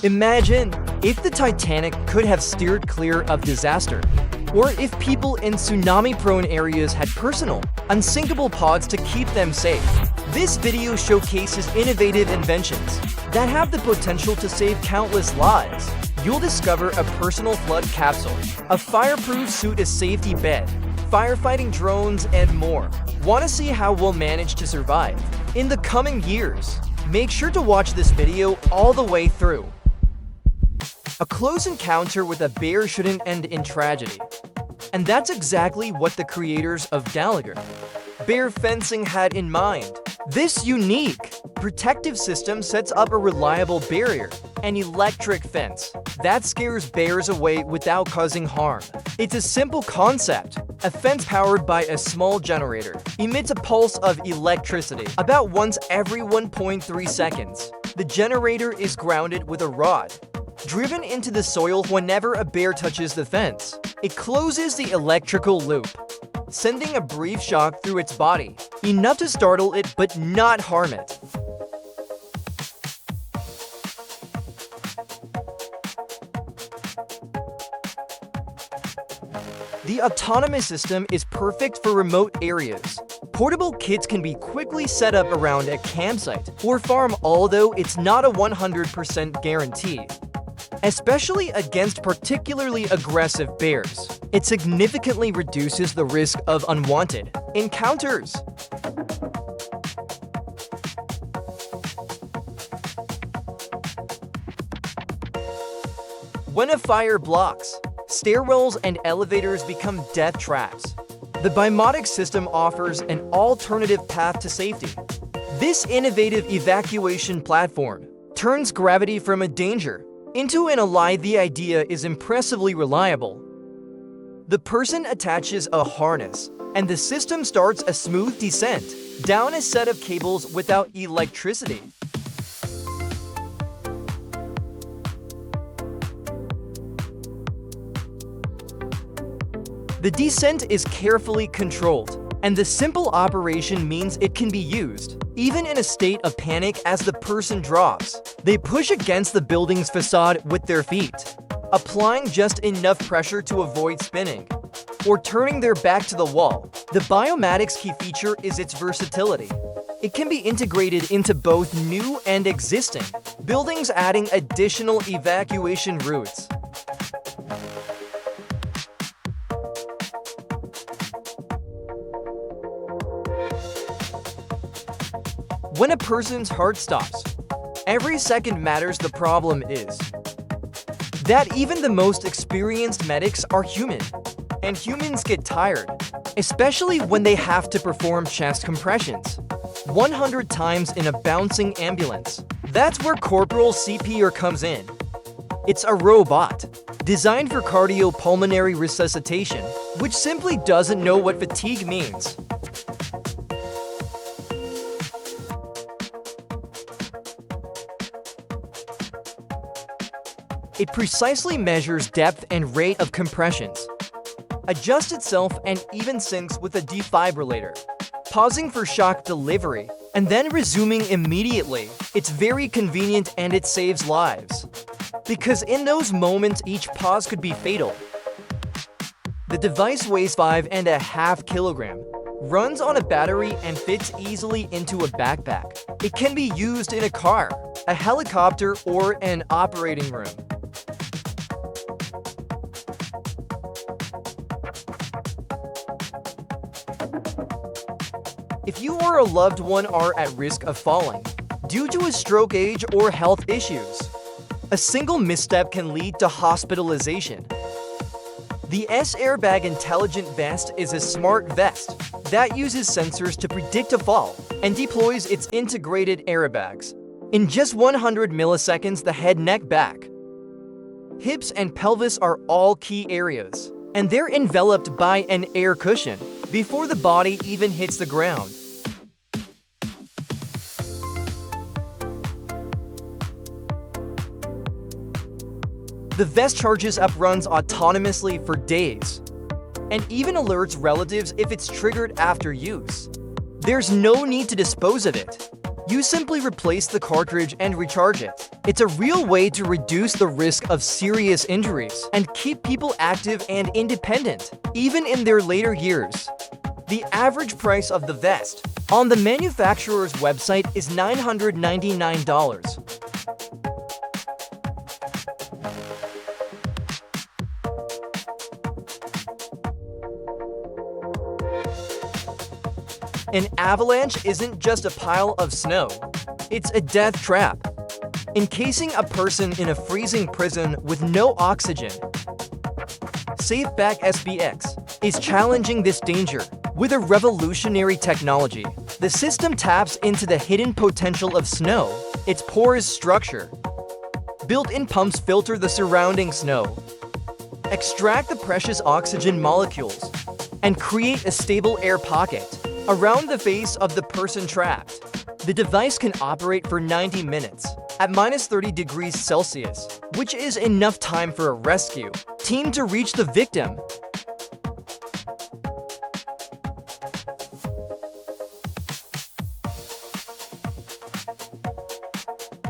Imagine if the Titanic could have steered clear of disaster, or if people in tsunami-prone areas had personal, unsinkable pods to keep them safe. This video showcases innovative inventions that have the potential to save countless lives. You'll discover a personal flood capsule, a fireproof suit, a safety bed, firefighting drones, and more. Want to see how we'll manage to survive in the coming years? Make sure to watch this video all the way through. A close encounter with a bear shouldn't end in tragedy. And that's exactly what the creators of Gallagher Bear Fencing had in mind. This unique, protective system sets up a reliable barrier, an electric fence that scares bears away without causing harm. It's a simple concept. A fence powered by a small generator emits a pulse of electricity about once every 1.3 seconds. The generator is grounded with a rod driven into the soil whenever a bear touches the fence. It closes the electrical loop, sending a brief shock through its body, enough to startle it but not harm it. The autonomous system is perfect for remote areas. Portable kits can be quickly set up around a campsite or farm, although it's not a 100% guarantee. Especially against particularly aggressive bears, it significantly reduces the risk of unwanted encounters. When a fire blocks, stairwells and elevators become death traps. The Biomotic system offers an alternative path to safety. This innovative evacuation platform turns gravity from a danger into an ally. The idea is impressively reliable. The person attaches a harness, and the system starts a smooth descent down a set of cables without electricity. The descent is carefully controlled, and the simple operation means it can be used even in a state of panic. As the person drops, they push against the building's facade with their feet, applying just enough pressure to avoid spinning or turning their back to the wall. The Biomotic's key feature is its versatility. It can be integrated into both new and existing buildings, adding additional evacuation routes. When a person's heart stops, every second matters. The problem is that even the most experienced medics are human, and humans get tired, especially when they have to perform chest compressions 100 times in a bouncing ambulance. That's where Corporal CPR comes in. It's a robot designed for cardiopulmonary resuscitation, which simply doesn't know what fatigue means. It precisely measures depth and rate of compressions, adjusts itself, and even syncs with a defibrillator, pausing for shock delivery, and then resuming immediately. It's very convenient and it saves lives, because in those moments each pause could be fatal. The device weighs 5.5 kilograms, runs on a battery, and fits easily into a backpack. It can be used in a car, a helicopter, or an operating room. If you or a loved one are at risk of falling due to a stroke, age, or health issues, a single misstep can lead to hospitalization. The S-Airbag Intelligent Vest is a smart vest that uses sensors to predict a fall and deploys its integrated airbags. In just 100 milliseconds, the head, neck, back, hips, and pelvis are all key areas, and they're enveloped by an air cushion before the body even hits the ground. The vest charges up, runs autonomously for days, and even alerts relatives if it's triggered after use. There's no need to dispose of it. You simply replace the cartridge and recharge it. It's a real way to reduce the risk of serious injuries and keep people active and independent, even in their later years. The average price of the vest on the manufacturer's website is $999. An avalanche isn't just a pile of snow, it's a death trap. Encasing a person in a freezing prison with no oxygen. SafeBack SBX is challenging this danger with a revolutionary technology. The system taps into the hidden potential of snow, its porous structure. Built-in pumps filter the surrounding snow, extract the precious oxygen molecules, and create a stable air pocket around the face of the person trapped. The device can operate for 90 minutes at -30 degrees Celsius, which is enough time for a rescue team to reach the victim.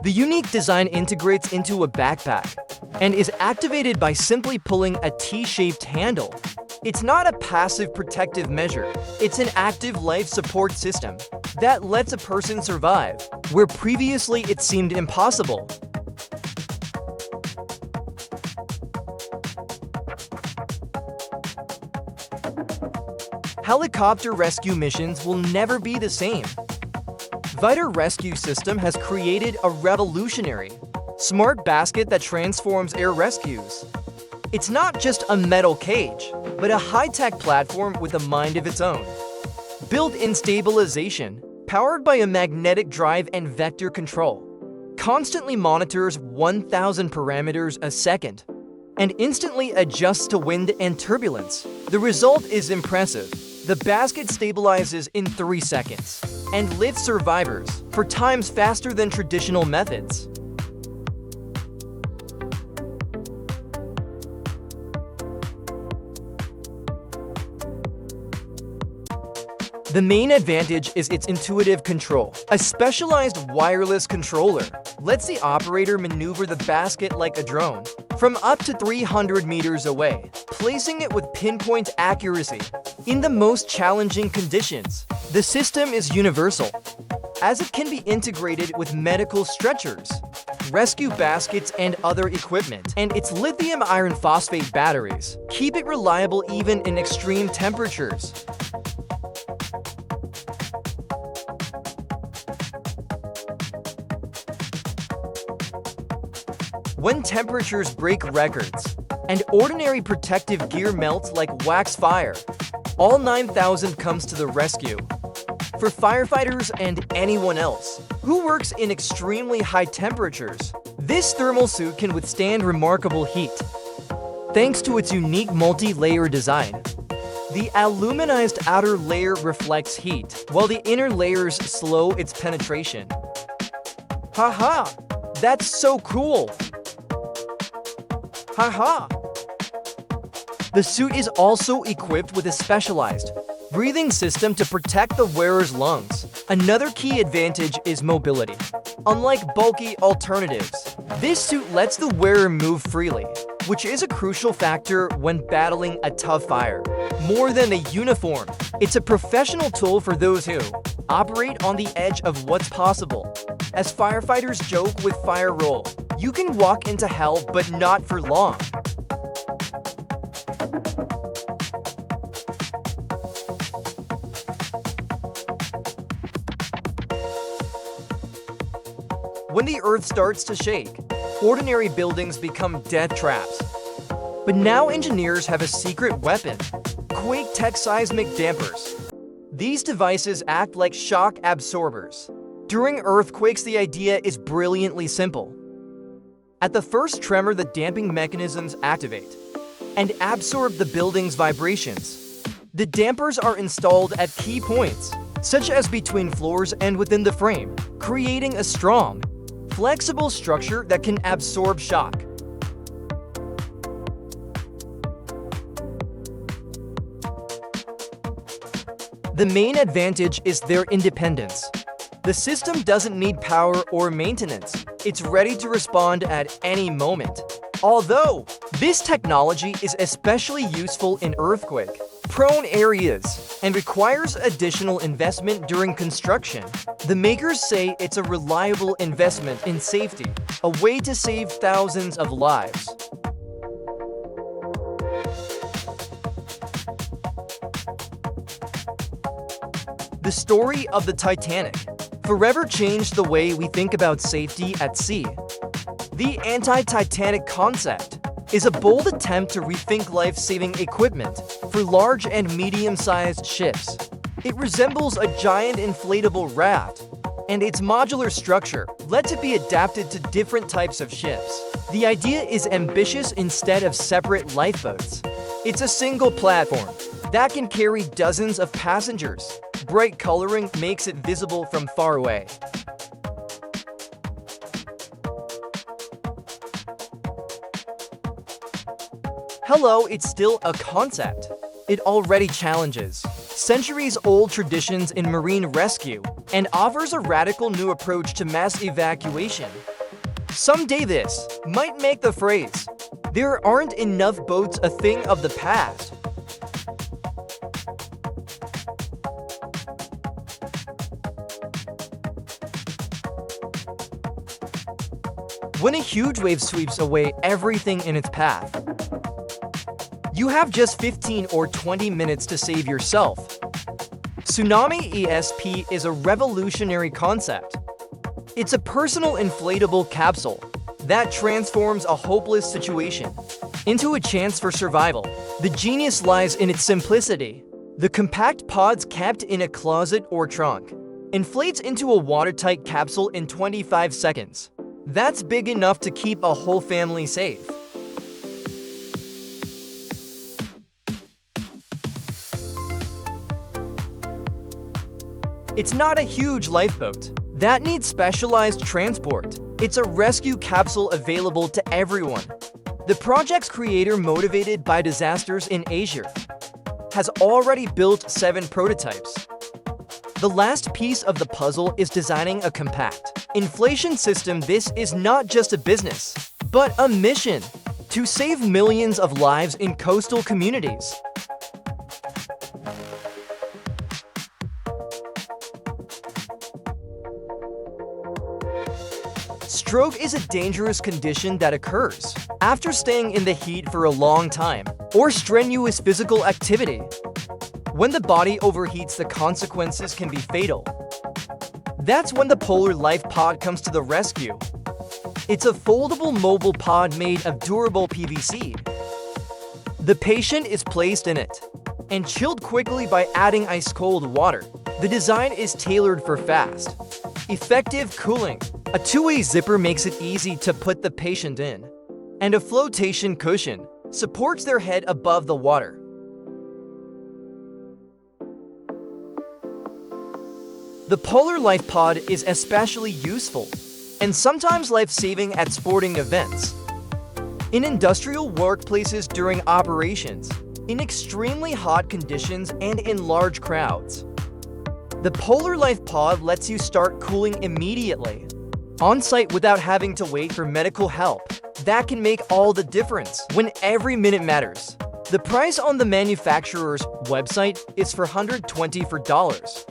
The unique design integrates into a backpack and is activated by simply pulling a T-shaped handle. It's not a passive protective measure, it's an active life support system that lets a person survive where previously it seemed impossible. Helicopter rescue missions will never be the same. Viter Rescue System has created a revolutionary, smart basket that transforms air rescues. It's not just a metal cage, but a high-tech platform with a mind of its own. Built-in stabilization, powered by a magnetic drive and vector control, constantly monitors 1,000 parameters a second, and instantly adjusts to wind and turbulence. The result is impressive. The basket stabilizes in 3 seconds and lifts survivors 4 times faster than traditional methods. The main advantage is its intuitive control. A specialized wireless controller lets the operator maneuver the basket like a drone from up to 300 meters away, placing it with pinpoint accuracy in the most challenging conditions. The system is universal, as it can be integrated with medical stretchers, rescue baskets, and other equipment, and its lithium iron phosphate batteries keep it reliable even in extreme temperatures. When temperatures break records and ordinary protective gear melts like wax fire, all 9,000 comes to the rescue. For firefighters and anyone else who works in extremely high temperatures, this thermal suit can withstand remarkable heat. Thanks to its unique multi-layer design, the aluminized outer layer reflects heat, while the inner layers slow its penetration. Haha! That's so cool! Haha! The suit is also equipped with a specialized breathing system to protect the wearer's lungs. Another key advantage is mobility. Unlike bulky alternatives, this suit lets the wearer move freely, which is a crucial factor when battling a tough fire. More than a uniform, it's a professional tool for those who operate on the edge of what's possible. As firefighters joke with fire roll, you can walk into hell, but not for long. When the earth starts to shake, ordinary buildings become death traps. But now engineers have a secret weapon: quake tech seismic dampers. These devices act like shock absorbers. During earthquakes, the idea is brilliantly simple. At the first tremor, the damping mechanisms activate and absorb the building's vibrations. The dampers are installed at key points, such as between floors and within the frame, creating a strong, flexible structure that can absorb shock. The main advantage is their independence. The system doesn't need power or maintenance. It's ready to respond at any moment. Although, this technology is especially useful in earthquake-prone areas and requires additional investment during construction, the makers say it's a reliable investment in safety, a way to save thousands of lives. The story of the Titanic forever changed the way we think about safety at sea. The anti-Titanic concept is a bold attempt to rethink life-saving equipment for large and medium-sized ships. It resembles a giant inflatable raft, and its modular structure lets it be adapted to different types of ships. The idea is ambitious instead of separate lifeboats. It's a single platform that can carry dozens of passengers. Bright coloring makes it visible from far away. Hello, it's still a concept. It already challenges centuries-old traditions in marine rescue and offers a radical new approach to mass evacuation. Someday this might make the phrase, "There aren't enough boats," a thing of the past. When a huge wave sweeps away everything in its path, you have just 15 or 20 minutes to save yourself. Tsunami ESP is a revolutionary concept. It's a personal inflatable capsule that transforms a hopeless situation into a chance for survival. The genius lies in its simplicity. The compact pods kept in a closet or trunk inflates into a watertight capsule in 25 seconds. That's big enough to keep a whole family safe. It's not a huge lifeboat that needs specialized transport. It's a rescue capsule available to everyone. The project's creator, motivated by disasters in Asia, has already built 7 prototypes. The last piece of the puzzle is designing a compact inflation system. This is not just a business, but a mission to save millions of lives in coastal communities. Stroke is a dangerous condition that occurs after staying in the heat for a long time or strenuous physical activity. When the body overheats, the consequences can be fatal. That's when the Polar Life Pod comes to the rescue. It's a foldable mobile pod made of durable PVC. The patient is placed in it and chilled quickly by adding ice-cold water. The design is tailored for fast, effective cooling. A two-way zipper makes it easy to put the patient in, and a flotation cushion supports their head above the water. The Polar Life Pod is especially useful and sometimes life-saving at sporting events, in industrial workplaces during operations, in extremely hot conditions, and in large crowds. The Polar Life Pod lets you start cooling immediately, on-site, without having to wait for medical help. That can make all the difference when every minute matters. The price on the manufacturer's website is $424.